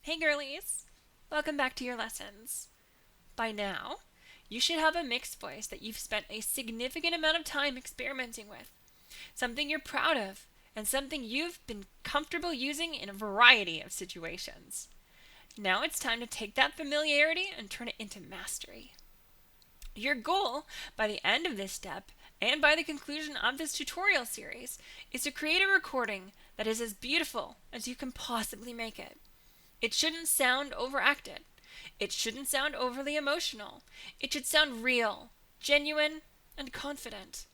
Hey girlies! Welcome back to your lessons. By now, you should have a mixed voice that you've spent a significant amount of time experimenting with. Something you're proud of, and something you've been comfortable using in a variety of situations. Now it's time to take that familiarity and turn it into mastery. Your goal by the end of this step and by the conclusion of this tutorial series is to create a recording that is as beautiful as you can possibly make it. It shouldn't sound overacted. It shouldn't sound overly emotional. It should sound real, genuine, and confident.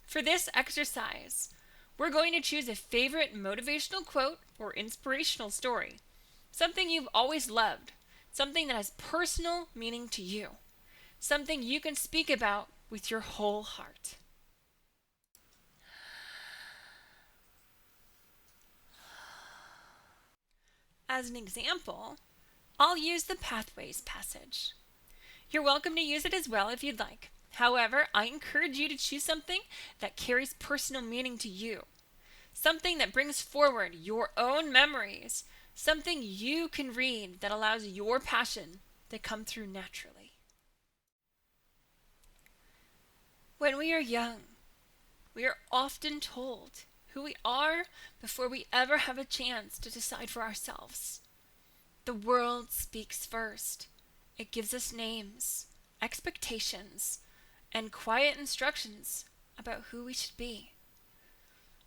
For this exercise, we're going to choose a favorite motivational quote or inspirational story, something you've always loved, something that has personal meaning to you, something you can speak about with your whole heart. As an example, I'll use the Pathways passage. You're welcome to use it as well if you'd like. However, I encourage you to choose something that carries personal meaning to you, something that brings forward your own memories, something you can read that allows your passion to come through naturally. When we are young, we are often told who we are before we ever have a chance to decide for ourselves. The world speaks first. It gives us names, expectations, and quiet instructions about who we should be.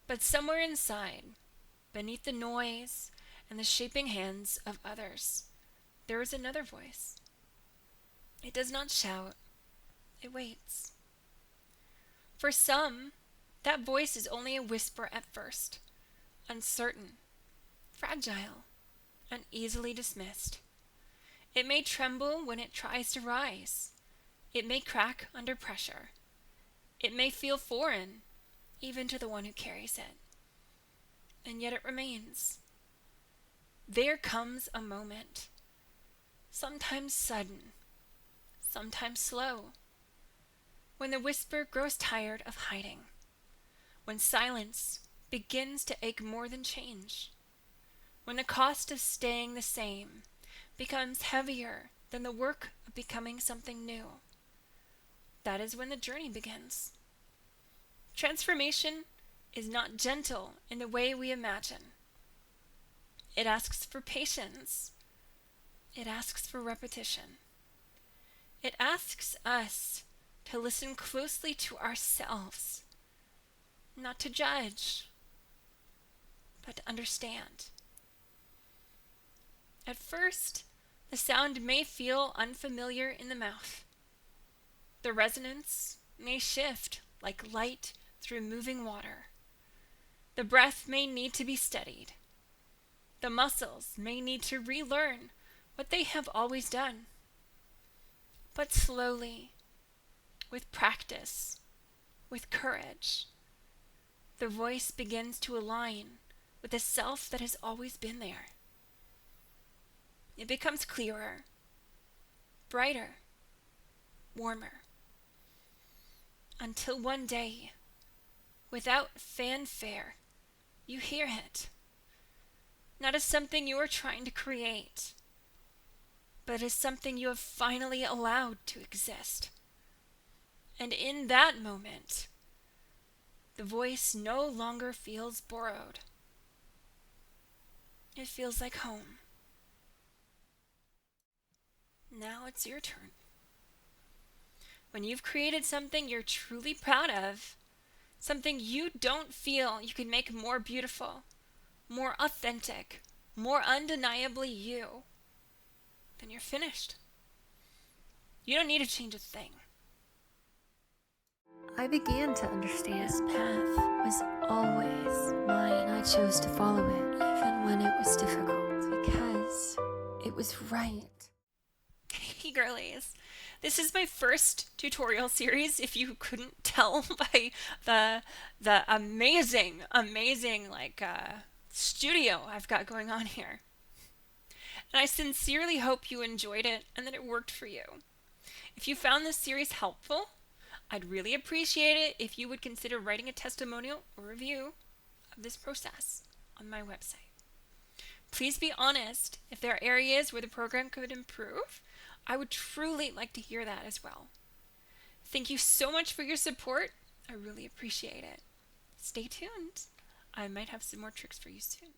But somewhere inside, beneath the noise and the shaping hands of others, there is another voice. It does not shout. It waits. For some, that voice is only a whisper at first, uncertain, fragile, and easily dismissed. It may tremble when it tries to rise. It may crack under pressure. It may feel foreign, even to the one who carries it. And yet it remains. There comes a moment, sometimes sudden, sometimes slow, when the whisper grows tired of hiding, when silence begins to ache more than change, when the cost of staying the same becomes heavier than the work of becoming something new. That is when the journey begins. Transformation is not gentle in the way we imagine. It asks for patience. It asks for repetition. It asks us to listen closely to ourselves, not to judge, but to understand. At first, the sound may feel unfamiliar in the mouth. The resonance may shift like light through moving water. The breath may need to be steadied. The muscles may need to relearn what they have always done. But slowly, with practice, with courage, the voice begins to align with the self that has always been there. It becomes clearer, brighter, warmer, until one day, without fanfare, you hear it, not as something you are trying to create, but as something you have finally allowed to exist. And in that moment, the voice no longer feels borrowed. It feels like home. Now it's your turn. When you've created something you're truly proud of, something you don't feel you can make more beautiful, more authentic, more undeniably you, then you're finished. You don't need to change a thing. I began to understand this path was always mine, and I chose to follow it, even when it was difficult, because it was right. Hey girlies, this is my first tutorial series, if you couldn't tell by the amazing studio I've got going on here. And I sincerely hope you enjoyed it and that it worked for you. If you found this series helpful, I'd really appreciate it if you would consider writing a testimonial or review of this process on my website. Please be honest. If there are areas where the program could improve, I would truly like to hear that as well. Thank you so much for your support. I really appreciate it. Stay tuned. I might have some more tricks for you soon.